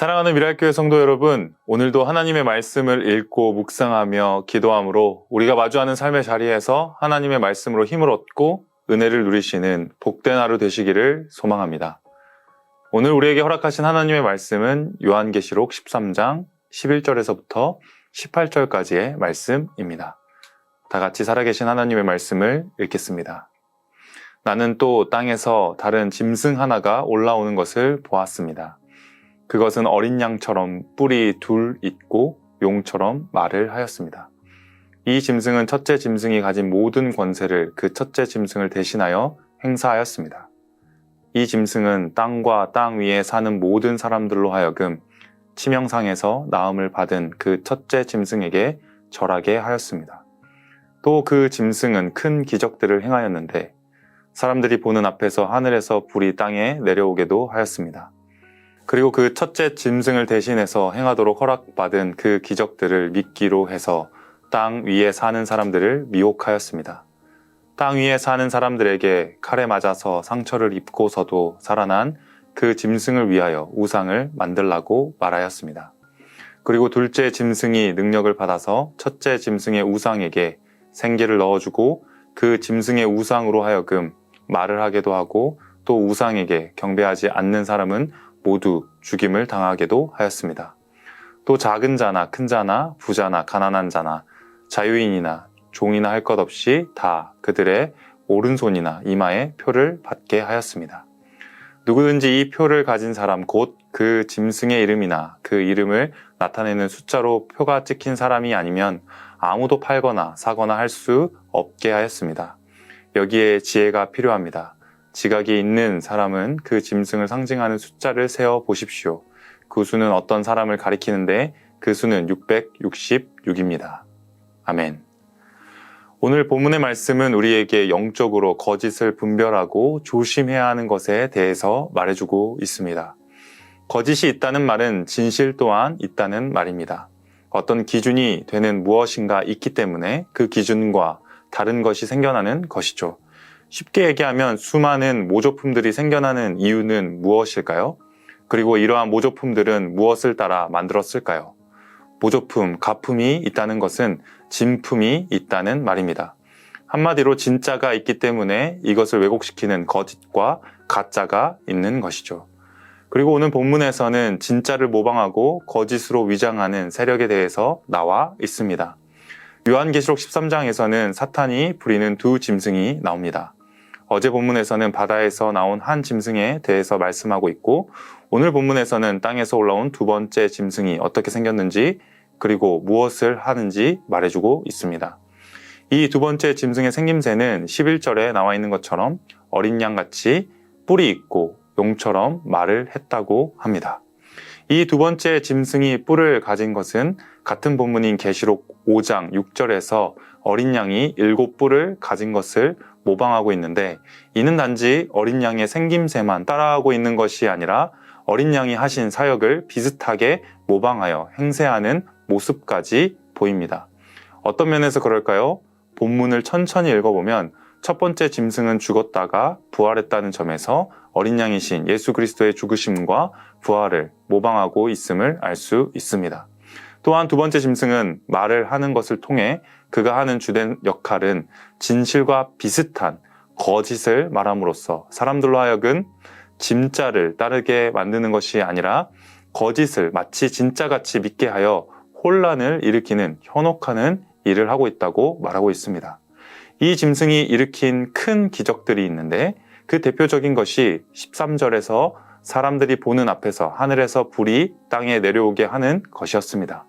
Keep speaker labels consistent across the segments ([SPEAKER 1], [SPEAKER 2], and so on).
[SPEAKER 1] 사랑하는 미랄교회 성도 여러분, 오늘도 하나님의 말씀을 읽고 묵상하며 기도함으로 우리가 마주하는 삶의 자리에서 하나님의 말씀으로 힘을 얻고 은혜를 누리시는 복된 하루 되시기를 소망합니다. 오늘 우리에게 허락하신 하나님의 말씀은 요한계시록 13장 11절에서부터 18절까지의 말씀입니다. 다 같이 살아계신 하나님의 말씀을 읽겠습니다. 나는 또 땅에서 다른 짐승 하나가 올라오는 것을 보았습니다. 그것은 어린 양처럼 뿔이 둘 있고 용처럼 말을 하였습니다. 이 짐승은 첫째 짐승이 가진 모든 권세를 그 첫째 짐승을 대신하여 행사하였습니다. 이 짐승은 땅과 땅 위에 사는 모든 사람들로 하여금 치명상에서 나음을 받은 그 첫째 짐승에게 절하게 하였습니다. 또 그 짐승은 큰 기적들을 행하였는데 사람들이 보는 앞에서 하늘에서 불이 땅에 내려오게도 하였습니다. 그리고 그 첫째 짐승을 대신해서 행하도록 허락받은 그 기적들을 믿기로 해서 땅 위에 사는 사람들을 미혹하였습니다. 땅 위에 사는 사람들에게 칼에 맞아서 상처를 입고서도 살아난 그 짐승을 위하여 우상을 만들라고 말하였습니다. 그리고 둘째 짐승이 능력을 받아서 첫째 짐승의 우상에게 생기를 넣어주고 그 짐승의 우상으로 하여금 말을 하게도 하고 또 우상에게 경배하지 않는 사람은 모두 죽임을 당하게도 하였습니다. 또 작은 자나 큰 자나 부자나 가난한 자나 자유인이나 종이나 할 것 없이 다 그들의 오른손이나 이마에 표를 받게 하였습니다. 누구든지 이 표를 가진 사람 곧 그 짐승의 이름이나 그 이름을 나타내는 숫자로 표가 찍힌 사람이 아니면 아무도 팔거나 사거나 할 수 없게 하였습니다. 여기에 지혜가 필요합니다. 지각이 있는 사람은 그 짐승을 상징하는 숫자를 세어 보십시오. 그 수는 어떤 사람을 가리키는데 그 수는 666입니다. 아멘. 오늘 본문의 말씀은 우리에게 영적으로 거짓을 분별하고 조심해야 하는 것에 대해서 말해주고 있습니다. 거짓이 있다는 말은 진실 또한 있다는 말입니다. 어떤 기준이 되는 무엇인가 있기 때문에 그 기준과 다른 것이 생겨나는 것이죠. 쉽게 얘기하면 수많은 모조품들이 생겨나는 이유는 무엇일까요? 그리고 이러한 모조품들은 무엇을 따라 만들었을까요? 모조품, 가품이 있다는 것은 진품이 있다는 말입니다. 한마디로 진짜가 있기 때문에 이것을 왜곡시키는 거짓과 가짜가 있는 것이죠. 그리고 오늘 본문에서는 진짜를 모방하고 거짓으로 위장하는 세력에 대해서 나와 있습니다. 요한계시록 13장에서는 사탄이 부리는 두 짐승이 나옵니다. 어제 본문에서는 바다에서 나온 한 짐승에 대해서 말씀하고 있고 오늘 본문에서는 땅에서 올라온 두 번째 짐승이 어떻게 생겼는지 그리고 무엇을 하는지 말해주고 있습니다. 이 두 번째 짐승의 생김새는 11절에 나와 있는 것처럼 어린 양같이 뿔이 있고 용처럼 말을 했다고 합니다. 이 두 번째 짐승이 뿔을 가진 것은 같은 본문인 계시록 5장 6절에서 어린 양이 7뿔을 가진 것을 모방하고 있는데 이는 단지 어린 양의 생김새만 따라하고 있는 것이 아니라 어린 양이 하신 사역을 비슷하게 모방하여 행세하는 모습까지 보입니다. 어떤 면에서 그럴까요? 본문을 천천히 읽어보면 첫 번째 짐승은 죽었다가 부활했다는 점에서 어린 양이신 예수 그리스도의 죽으심과 부활을 모방하고 있음을 알 수 있습니다. 또한 두 번째 짐승은 말을 하는 것을 통해 그가 하는 주된 역할은 진실과 비슷한 거짓을 말함으로써 사람들로 하여금 진짜를 따르게 만드는 것이 아니라 거짓을 마치 진짜같이 믿게 하여 혼란을 일으키는 현혹하는 일을 하고 있다고 말하고 있습니다. 이 짐승이 일으킨 큰 기적들이 있는데 그 대표적인 것이 13절에서 사람들이 보는 앞에서 하늘에서 불이 땅에 내려오게 하는 것이었습니다.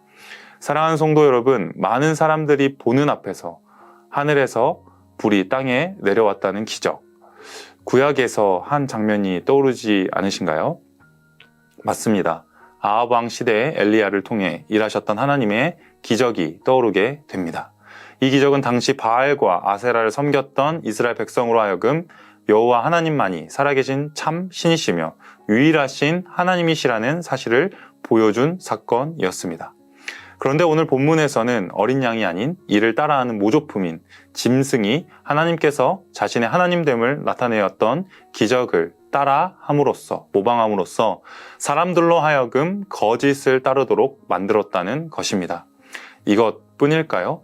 [SPEAKER 1] 사랑하는 성도 여러분, 많은 사람들이 보는 앞에서 하늘에서 불이 땅에 내려왔다는 기적. 구약에서 한 장면이 떠오르지 않으신가요? 맞습니다. 아합 왕 시대의 엘리야를 통해 일하셨던 하나님의 기적이 떠오르게 됩니다. 이 기적은 당시 바알과 아세라를 섬겼던 이스라엘 백성으로 하여금 여호와 하나님만이 살아계신 참 신이시며 유일하신 하나님이시라는 사실을 보여준 사건이었습니다. 그런데 오늘 본문에서는 어린 양이 아닌 이를 따라하는 모조품인 짐승이 하나님께서 자신의 하나님됨을 나타내었던 기적을 따라 함으로써, 모방함으로써 사람들로 하여금 거짓을 따르도록 만들었다는 것입니다. 이것뿐일까요?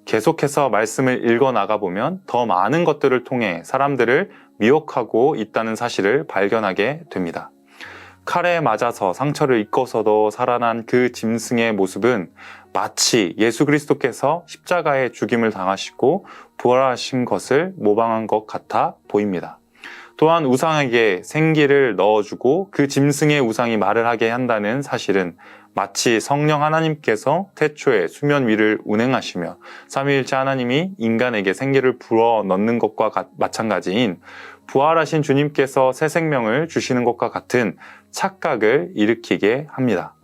[SPEAKER 1] 계속해서 말씀을 읽어 나가보면 더 많은 것들을 통해 사람들을 미혹하고 있다는 사실을 발견하게 됩니다. 칼에 맞아서 상처를 입고서도 살아난 그 짐승의 모습은 마치 예수 그리스도께서 십자가에 죽임을 당하시고 부활하신 것을 모방한 것 같아 보입니다. 또한 우상에게 생기를 넣어주고 그 짐승의 우상이 말을 하게 한다는 사실은 마치 성령 하나님께서 태초에 수면 위를 운행하시며 삼위일체 하나님이 인간에게 생기를 불어 넣는 것과 마찬가지인 부활하신 주님께서 새 생명을 주시는 것과 같은 착각을 일으키게 합니다.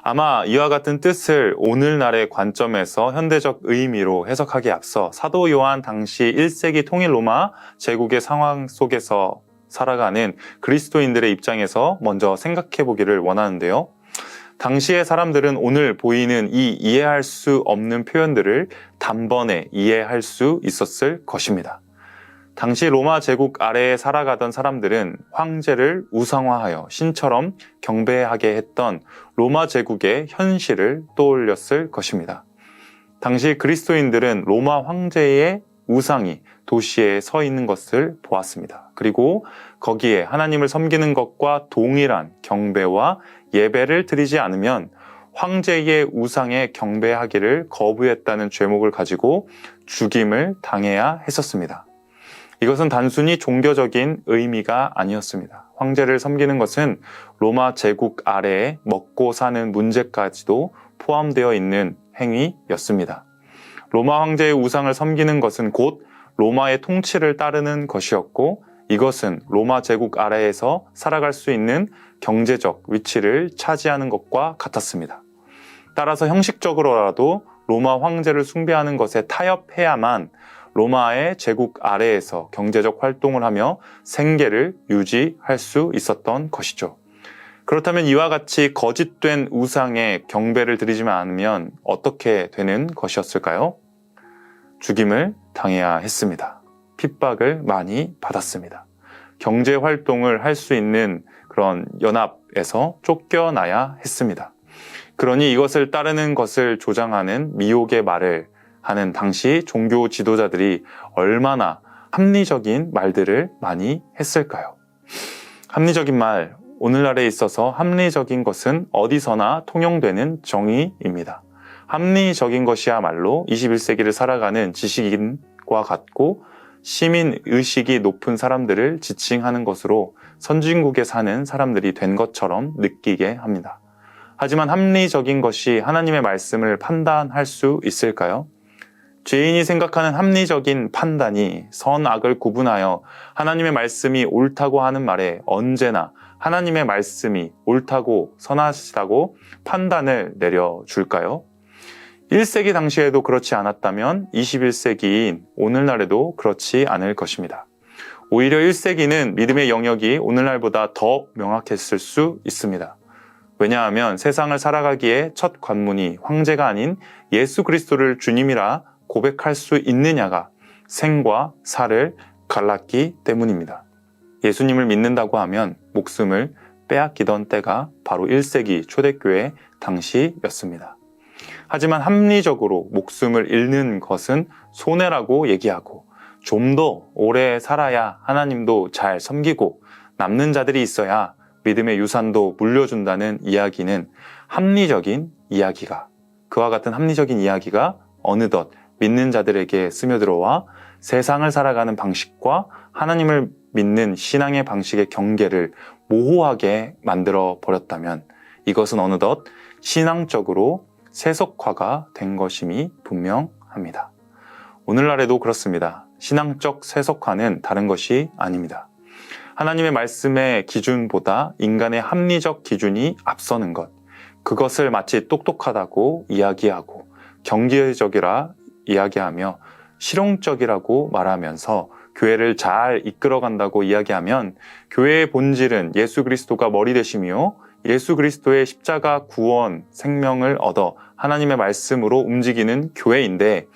[SPEAKER 1] 아마 이와 같은 뜻을 오늘날의 관점에서 현대적 의미로 해석하기에 앞서 사도 요한 당시 1세기 통일 로마 제국의 상황 속에서 살아가는 그리스도인들의 입장에서 먼저 생각해 보기를 원하는데요. 당시의 사람들은 오늘 보이는 이 이해할 수 없는 표현들을 단번에 이해할 수 있었을 것입니다. 당시 로마 제국 아래에 살아가던 사람들은 황제를 우상화하여 신처럼 경배하게 했던 로마 제국의 현실을 떠올렸을 것입니다. 당시 그리스도인들은 로마 황제의 우상이 도시에 서 있는 것을 보았습니다. 그리고 거기에 하나님을 섬기는 것과 동일한 경배와 예배를 드리지 않으면 황제의 우상에 경배하기를 거부했다는 죄목을 가지고 죽임을 당해야 했었습니다. 이것은 단순히 종교적인 의미가 아니었습니다. 황제를 섬기는 것은 로마 제국 아래에 먹고 사는 문제까지도 포함되어 있는 행위였습니다. 로마 황제의 우상을 섬기는 것은 곧 로마의 통치를 따르는 것이었고 이것은 로마 제국 아래에서 살아갈 수 있는 경제적 위치를 차지하는 것과 같았습니다. 따라서 형식적으로라도 로마 황제를 숭배하는 것에 타협해야만 로마의 제국 아래에서 경제적 활동을 하며 생계를 유지할 수 있었던 것이죠. 그렇다면 이와 같이 거짓된 우상에 경배를 드리지만 않으면 어떻게 되는 것이었을까요? 죽임을 당해야 했습니다. 핍박을 많이 받았습니다. 경제 활동을 할 수 있는 그런 연합에서 쫓겨나야 했습니다. 그러니 이것을 따르는 것을 조장하는 미혹의 말을 하는 당시 종교 지도자들이 얼마나 합리적인 말들을 많이 했을까요? 합리적인 말, 오늘날에 있어서 합리적인 것은 어디서나 통용되는 정의입니다. 합리적인 것이야말로 21세기를 살아가는 지식인과 같고 시민의식이 높은 사람들을 지칭하는 것으로 선진국에 사는 사람들이 된 것처럼 느끼게 합니다. 하지만 합리적인 것이 하나님의 말씀을 판단할 수 있을까요? 죄인이 생각하는 합리적인 판단이 선악을 구분하여 하나님의 말씀이 옳다고 하는 말에 언제나 하나님의 말씀이 옳다고 선하시다고 판단을 내려줄까요? 1세기 당시에도 그렇지 않았다면 21세기인 오늘날에도 그렇지 않을 것입니다. 오히려 1세기는 믿음의 영역이 오늘날보다 더 명확했을 수 있습니다. 왜냐하면 세상을 살아가기에 첫 관문이 황제가 아닌 예수 그리스도를 주님이라 고백할 수 있느냐가 생과 사를 갈랐기 때문입니다. 예수님을 믿는다고 하면 목숨을 빼앗기던 때가 바로 1세기 초대교회 당시였습니다. 하지만 합리적으로 목숨을 잃는 것은 손해라고 얘기하고 좀 더 오래 살아야 하나님도 잘 섬기고 남는 자들이 있어야 믿음의 유산도 물려준다는 이야기는 합리적인 이야기가 그와 같은 합리적인 이야기가 어느덧 믿는 자들에게 스며들어와 세상을 살아가는 방식과 하나님을 믿는 신앙의 방식의 경계를 모호하게 만들어 버렸다면 이것은 어느덧 신앙적으로 세속화가 된 것임이 분명합니다. 오늘날에도 그렇습니다. 신앙적 세속화는 다른 것이 아닙니다. 하나님의 말씀의 기준보다 인간의 합리적 기준이 앞서는 것, 그것을 마치 똑똑하다고 이야기하고 경제적이라 이야기하며 실용적이라고 말하면서 교회를 잘 이끌어간다고 이야기하면 교회의 본질은 예수 그리스도가 머리 되시며 예수 그리스도의 십자가 구원 생명을 얻어 하나님의 말씀으로 움직이는 교회인데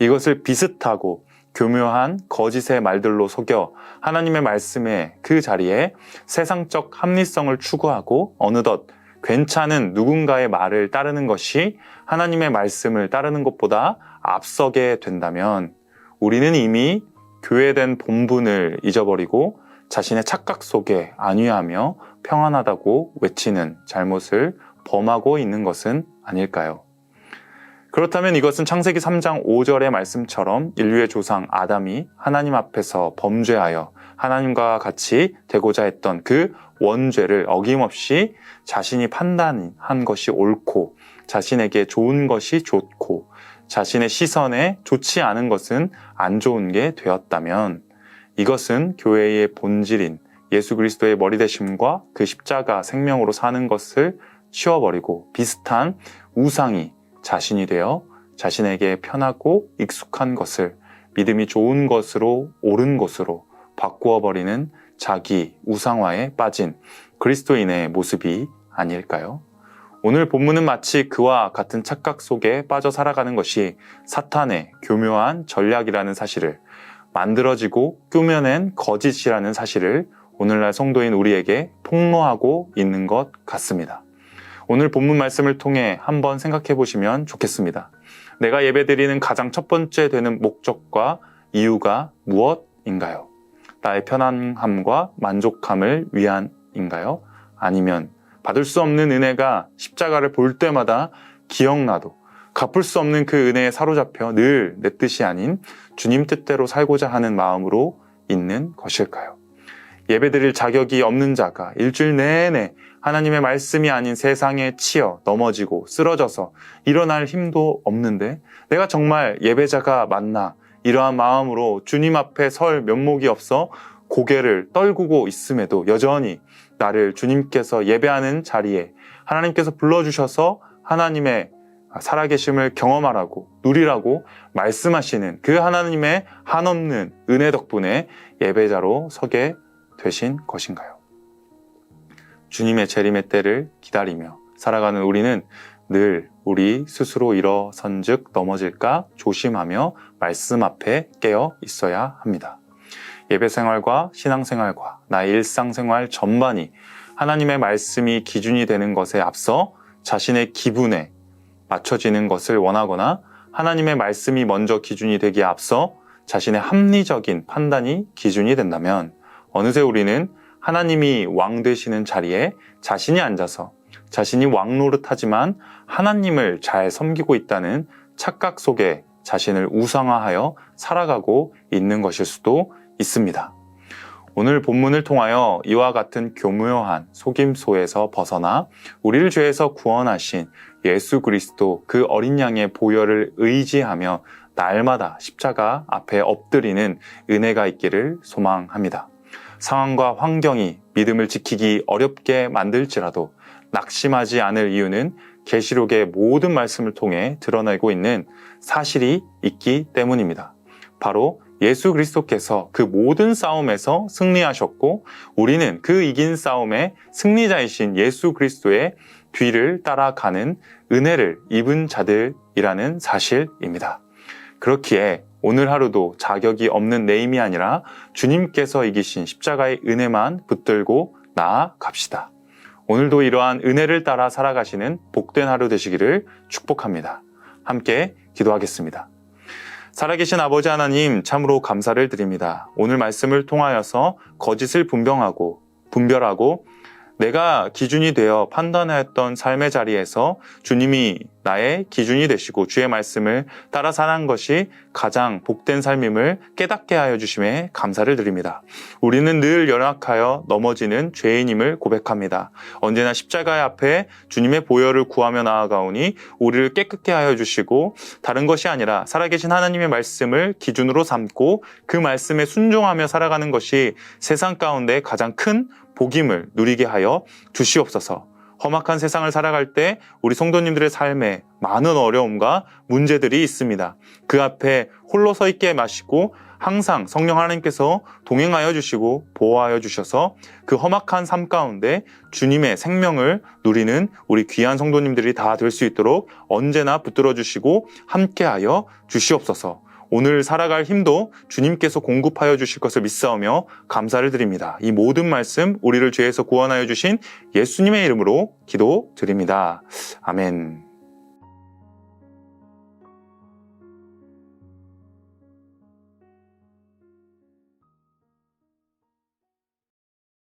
[SPEAKER 1] 이것을 비슷하고 교묘한 거짓의 말들로 속여 하나님의 말씀의 그 자리에 세상적 합리성을 추구하고 어느덧 괜찮은 누군가의 말을 따르는 것이 하나님의 말씀을 따르는 것보다 앞서게 된다면 우리는 이미 교회된 본분을 잊어버리고 자신의 착각 속에 안위하며 평안하다고 외치는 잘못을 범하고 있는 것은 아닐까요? 그렇다면 이것은 창세기 3장 5절의 말씀처럼 인류의 조상 아담이 하나님 앞에서 범죄하여 하나님과 같이 되고자 했던 그 원죄를 어김없이 자신이 판단한 것이 옳고 자신에게 좋은 것이 좋고 자신의 시선에 좋지 않은 것은 안 좋은 게 되었다면 이것은 교회의 본질인 예수 그리스도의 머리 되심과 그 십자가 생명으로 사는 것을 치워버리고 비슷한 우상이 자신이 되어 자신에게 편하고 익숙한 것을 믿음이 좋은 것으로 옳은 것으로 바꾸어 버리는 자기 우상화에 빠진 그리스도인의 모습이 아닐까요? 오늘 본문은 마치 그와 같은 착각 속에 빠져 살아가는 것이 사탄의 교묘한 전략이라는 사실을 만들어지고 꾸며낸 거짓이라는 사실을 오늘날 성도인 우리에게 폭로하고 있는 것 같습니다. 오늘 본문 말씀을 통해 한번 생각해 보시면 좋겠습니다. 내가 예배드리는 가장 첫 번째 되는 목적과 이유가 무엇인가요? 나의 편안함과 만족함을 위한인가요? 아니면 받을 수 없는 은혜가 십자가를 볼 때마다 기억나도 갚을 수 없는 그 은혜에 사로잡혀 늘 내 뜻이 아닌 주님 뜻대로 살고자 하는 마음으로 있는 것일까요? 예배드릴 자격이 없는 자가 일주일 내내 하나님의 말씀이 아닌 세상에 치여 넘어지고 쓰러져서 일어날 힘도 없는데 내가 정말 예배자가 맞나? 이러한 마음으로 주님 앞에 설 면목이 없어 고개를 떨구고 있음에도 여전히 나를 주님께서 예배하는 자리에 하나님께서 불러주셔서 하나님의 살아계심을 경험하라고 누리라고 말씀하시는 그 하나님의 한없는 은혜 덕분에 예배자로 서게 되신 것인가요? 주님의 재림의 때를 기다리며 살아가는 우리는 늘 우리 스스로 일어선즉 넘어질까 조심하며 말씀 앞에 깨어 있어야 합니다. 예배생활과 신앙생활과 나의 일상생활 전반이 하나님의 말씀이 기준이 되는 것에 앞서 자신의 기분에 맞춰지는 것을 원하거나 하나님의 말씀이 먼저 기준이 되기에 앞서 자신의 합리적인 판단이 기준이 된다면 어느새 우리는 하나님이 왕 되시는 자리에 자신이 앉아서 자신이 왕 노릇하지만 하나님을 잘 섬기고 있다는 착각 속에 자신을 우상화하여 살아가고 있는 것일 수도 있습니다. 오늘 본문을 통하여 이와 같은 교묘한 속임소에서 벗어나 우리를 죄에서 구원하신 예수 그리스도 그 어린 양의 보혈을 의지하며 날마다 십자가 앞에 엎드리는 은혜가 있기를 소망합니다. 상황과 환경이 믿음을 지키기 어렵게 만들지라도 낙심하지 않을 이유는 계시록의 모든 말씀을 통해 드러내고 있는 사실이 있기 때문입니다. 바로 예수 그리스도께서 그 모든 싸움에서 승리하셨고 우리는 그 이긴 싸움의 승리자이신 예수 그리스도의 뒤를 따라가는 은혜를 입은 자들이라는 사실입니다. 그렇기에 오늘 하루도 자격이 없는 내 힘이 아니라 주님께서 이기신 십자가의 은혜만 붙들고 나아갑시다. 오늘도 이러한 은혜를 따라 살아가시는 복된 하루 되시기를 축복합니다. 함께 기도하겠습니다. 살아계신 아버지 하나님, 참으로 감사를 드립니다. 오늘 말씀을 통하여서 거짓을 분별하고 내가 기준이 되어 판단하였던 삶의 자리에서 주님이 나의 기준이 되시고 주의 말씀을 따라 사는 것이 가장 복된 삶임을 깨닫게 하여 주심에 감사를 드립니다. 우리는 늘 연약하여 넘어지는 죄인임을 고백합니다. 언제나 십자가의 앞에 주님의 보혈을 구하며 나아가오니 우리를 깨끗게 하여 주시고 다른 것이 아니라 살아계신 하나님의 말씀을 기준으로 삼고 그 말씀에 순종하며 살아가는 것이 세상 가운데 가장 큰 복임을 누리게 하여 주시옵소서. 험악한 세상을 살아갈 때 우리 성도님들의 삶에 많은 어려움과 문제들이 있습니다. 그 앞에 홀로 서 있게 마시고 항상 성령 하나님께서 동행하여 주시고 보호하여 주셔서 그 험악한 삶 가운데 주님의 생명을 누리는 우리 귀한 성도님들이 다 될 수 있도록 언제나 붙들어 주시고 함께하여 주시옵소서. 오늘 살아갈 힘도 주님께서 공급하여 주실 것을 믿사오며 감사를 드립니다. 이 모든 말씀 우리를 죄에서 구원하여 주신 예수님의 이름으로 기도드립니다. 아멘.